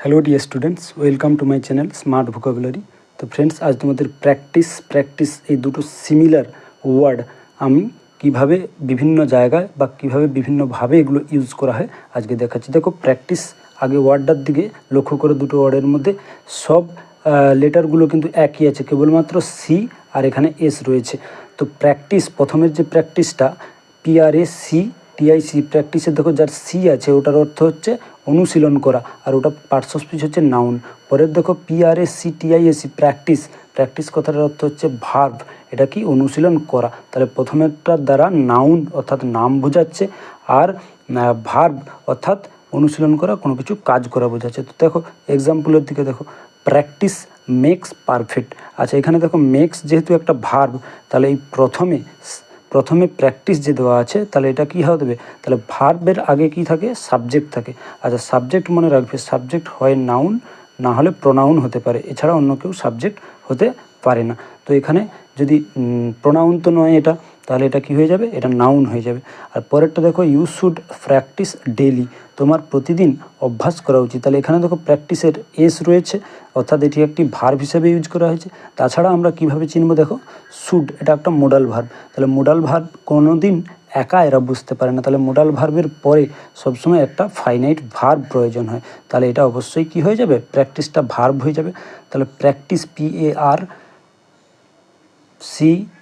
Hello dear students, welcome to my channel smart vocabulary. तो friends, आज तुम्हारे practice এই দুটো সিমিলার ওয়ার্ড আমি কিভাবে বিভিন্ন জায়গায় বা কিভাবে বিভিন্নভাবে এগুলো ইউজ করা হয় আজকে দেখাচ্ছি। দেখো, প্র্যাকটিস আগে ওয়ার্ডটার দিকে লক্ষ্য করে, দুটো ওয়ার্ডের মধ্যে সব লেটারগুলো কিন্তু একই আছে, কেবলমাত্র সি আর এখানে এস রয়েছে। তো প্র্যাকটিস, প্রথমের যে প্র্যাকটিসটা PRACTIC প্র্যাকটিসে দেখো যার সি আছে ওটার অর্থ হচ্ছে অনুশীলন করা, আর ওটা পার্টস অফ স্পিচ হচ্ছে নাউন। পরের দেখো PRACTIC প্র্যাকটিস কথাটার অর্থ হচ্ছে ভার্ব, এটা কি অনুশীলন করা। তাহলে প্রথমেরটার দ্বারা নাউন অর্থাৎ নাম বোঝাচ্ছে, আর ভার্ব অর্থাৎ অনুশীলন করা, কোনো কিছু কাজ করা বোঝাচ্ছে। তো দেখো এক্সাম্পলের দিকে দেখো, প্র্যাকটিস মেক্স পারফেক্ট। আচ্ছা, এখানে দেখো মেক্স যেহেতু একটা ভার্ব, তাহলে এই প্রথমে প্র্যাকটিস যে দেওয়া আছে, তাহলে এটা কী হবে, তাহলে ভার্বের আগে কি থাকে, সাবজেক্ট থাকে। আচ্ছা, সাবজেক্ট মনে রাখবে, সাবজেক্ট হয় নাউন, না হলে প্রোনাউন হতে পারে, এছাড়া অন্য কেউ সাবজেক্ট হতে পারে না। তো এখানে যদি প্রোনাউন তো নয় এটা, তাহলে এটা কি হয়ে যাবে, এটা নাউন হয়ে যাবে। আর পরেরটা দেখো, ইউ শুড প্র্যাকটিস ডেইলি, তোমার প্রতিদিন অভ্যাস করা উচিত। তাহলে এখানে দেখো প্র্যাকটিসের এস রয়েছে, অর্থাৎ এটি একটি ভার্ব হিসেবে ইউজ করা হয়েছে। তাছাড়া আমরা কিভাবে চিনব, দেখো শুড এটা একটা মোডাল ভার্ব, তাহলে মোডাল ভার্ব কোনো দিন একা এরা বুঝতে পারে না, তাহলে মোডাল ভার্বের পরে সবসময় একটা ফাইনাইট ভার্ব প্রয়োজন হয়। তাহলে এটা অবশ্যই কি হয়ে যাবে, প্র্যাকটিসটা ভার্ব হয়ে যাবে। তাহলে practice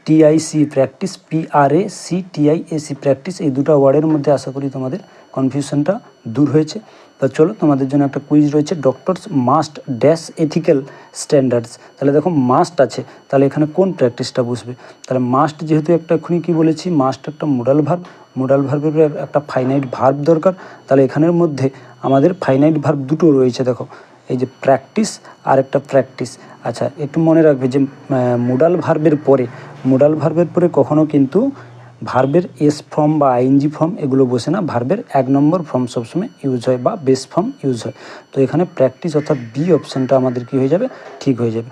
PARCTIC practice PRACTIAC practice, এই দুটো ওয়ার্ডের মধ্যে আশা করি তোমাদের কনফিউশনটা দূর হয়েছে। তো চলো, তোমাদের জন্য একটা কুইজ রয়েছে, doctors must dash ethical standards. তাহলে দেখো মাস্ট আছে, তাহলে এখানে কোন প্র্যাকটিসটা বসবে। তাহলে মাস্ট যেহেতু একটা, এখনই কী বলেছি, মাস্ট একটা মোডাল ভার্ব, মোডাল ভার্বের একটা ফাইনাইট ভার্ব দরকার। তাহলে এখানের মধ্যে আমাদের ফাইনাইট ভার্ব দুটো রয়েছে, দেখো এই যে প্র্যাকটিস আর একটা প্র্যাকটিস। আচ্ছা, একটু মনে রাখবে যে মোডাল ভার্বের পরে কখনো কিন্তু ভার্বের এস ফর্ম বা আইএনজি ফর্ম এগুলো বসে না, ভার্বের 1 নম্বর ফর্ম সবসময় ইউজ হয় বা বেস ফর্ম ইউজ হয়। তো এখানে প্র্যাকটিস অর্থাৎ বি অপশানটা আমাদের কী হয়ে যাবে, ঠিক হয়ে যাবে।